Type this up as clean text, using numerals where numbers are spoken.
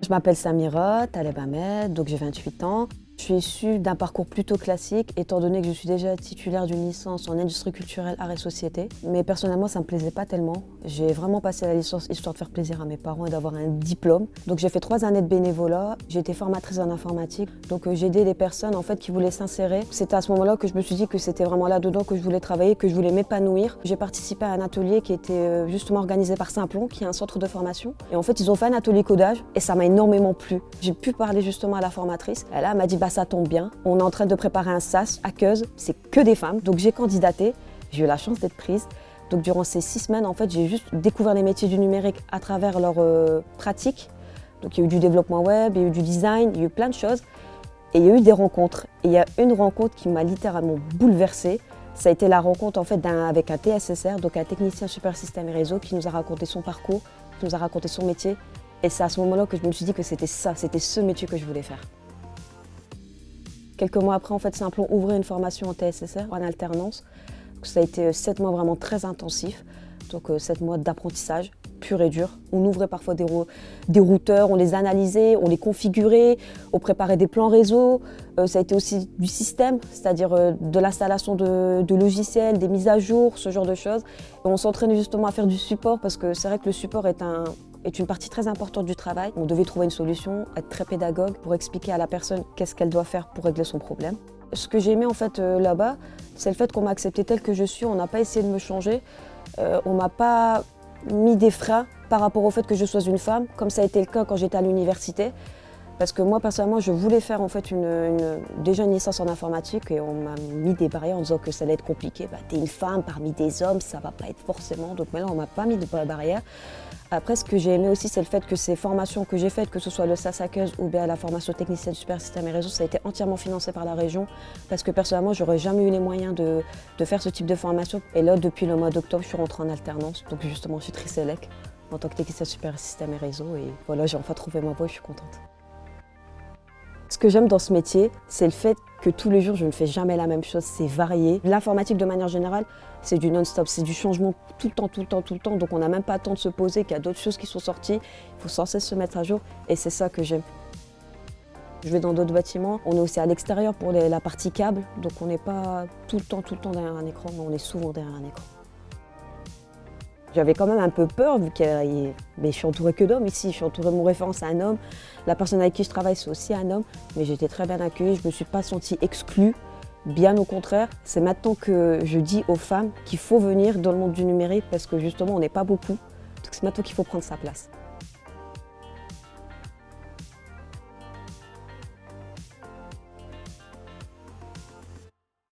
Je m'appelle Samira Taleb Ahmed, donc j'ai 28 ans. Je suis issue d'un parcours plutôt classique, étant donné que je suis déjà titulaire d'une licence en industrie culturelle, arts et société. Mais personnellement, ça ne me plaisait pas tellement. J'ai vraiment passé la licence histoire de faire plaisir à mes parents et d'avoir un diplôme. Donc j'ai fait 3 années de bénévolat. J'ai été formatrice en informatique. Donc j'ai aidé les personnes en fait, qui voulaient s'insérer. C'était à ce moment-là que je me suis dit que c'était vraiment là-dedans que je voulais travailler, que je voulais m'épanouir. J'ai participé à un atelier qui était justement organisé par Simplon, qui est un centre de formation. Et en fait, ils ont fait un atelier codage et ça m'a énormément plu. J'ai pu parler justement à la formatrice. Et là, elle m'a dit ça tombe bien. On est en train de préparer un SAS à Queuse, c'est que des femmes. Donc j'ai candidaté, j'ai eu la chance d'être prise. Donc durant ces 6 semaines, en fait, j'ai juste découvert les métiers du numérique à travers leurs pratiques. Donc il y a eu du développement web, il y a eu du design, il y a eu plein de choses. Et il y a eu des rencontres. Et il y a une rencontre qui m'a littéralement bouleversée. Ça a été la rencontre en fait, avec un TSSR, donc un technicien super système et réseau, qui nous a raconté son parcours, qui nous a raconté son métier. Et c'est à ce moment-là que je me suis dit que c'était ça, c'était ce métier que je voulais faire. Quelques mois après, en fait, Simplon ouvrait une formation en TSSR, en alternance. Donc, ça a été 7 mois vraiment très intensifs. Donc 7 mois d'apprentissage pur et dur. On ouvrait parfois des routeurs, on les analysait, on les configurait, on préparait des plans réseau. Ça a été aussi du système, c'est-à-dire de l'installation de logiciels, des mises à jour, ce genre de choses. Et on s'entraînait justement à faire du support parce que c'est vrai que le support est une partie très importante du travail. On devait trouver une solution, être très pédagogue pour expliquer à la personne qu'est-ce qu'elle doit faire pour régler son problème. Ce que j'ai aimé en fait là-bas, c'est le fait qu'on m'a accepté telle que je suis, on n'a pas essayé de me changer, on m'a pas mis des freins par rapport au fait que je sois une femme, comme ça a été le cas quand j'étais à l'université. Parce que moi, personnellement, je voulais faire en fait déjà une licence en informatique et on m'a mis des barrières en disant que ça allait être compliqué. T'es une femme parmi des hommes, ça va pas être forcément. Donc maintenant, on m'a pas mis de barrières. Après, ce que j'ai aimé aussi, c'est le fait que ces formations que j'ai faites, que ce soit le SAS à Queuse ou bien la formation technicienne super système et réseau, ça a été entièrement financé par la région. Parce que personnellement, j'aurais jamais eu les moyens de faire ce type de formation. Et là, depuis le mois d'octobre, je suis rentrée en alternance. Donc justement, je suis Triselec en tant que technicienne super système et réseau. Et voilà, j'ai enfin trouvé ma voie, je suis contente. Ce que j'aime dans ce métier, c'est le fait que tous les jours, je ne fais jamais la même chose, c'est varié. L'informatique, de manière générale, c'est du non-stop, c'est du changement tout le temps, tout le temps, tout le temps. Donc on n'a même pas le temps de se poser, qu'il y a d'autres choses qui sont sorties. Il faut sans cesse se mettre à jour et c'est ça que j'aime. Je vais dans d'autres bâtiments, on est aussi à l'extérieur pour la partie câble. Donc on n'est pas tout le temps derrière un écran, mais on est souvent derrière un écran. J'avais quand même un peu peur, vu que je suis entourée que d'hommes ici. Je suis entourée, mon référent, c'est un homme. La personne avec qui je travaille, c'est aussi un homme. Mais j'ai été très bien accueillie, je ne me suis pas sentie exclue. Bien au contraire, c'est maintenant que je dis aux femmes qu'il faut venir dans le monde du numérique parce que justement, on n'est pas beaucoup. Donc c'est maintenant qu'il faut prendre sa place.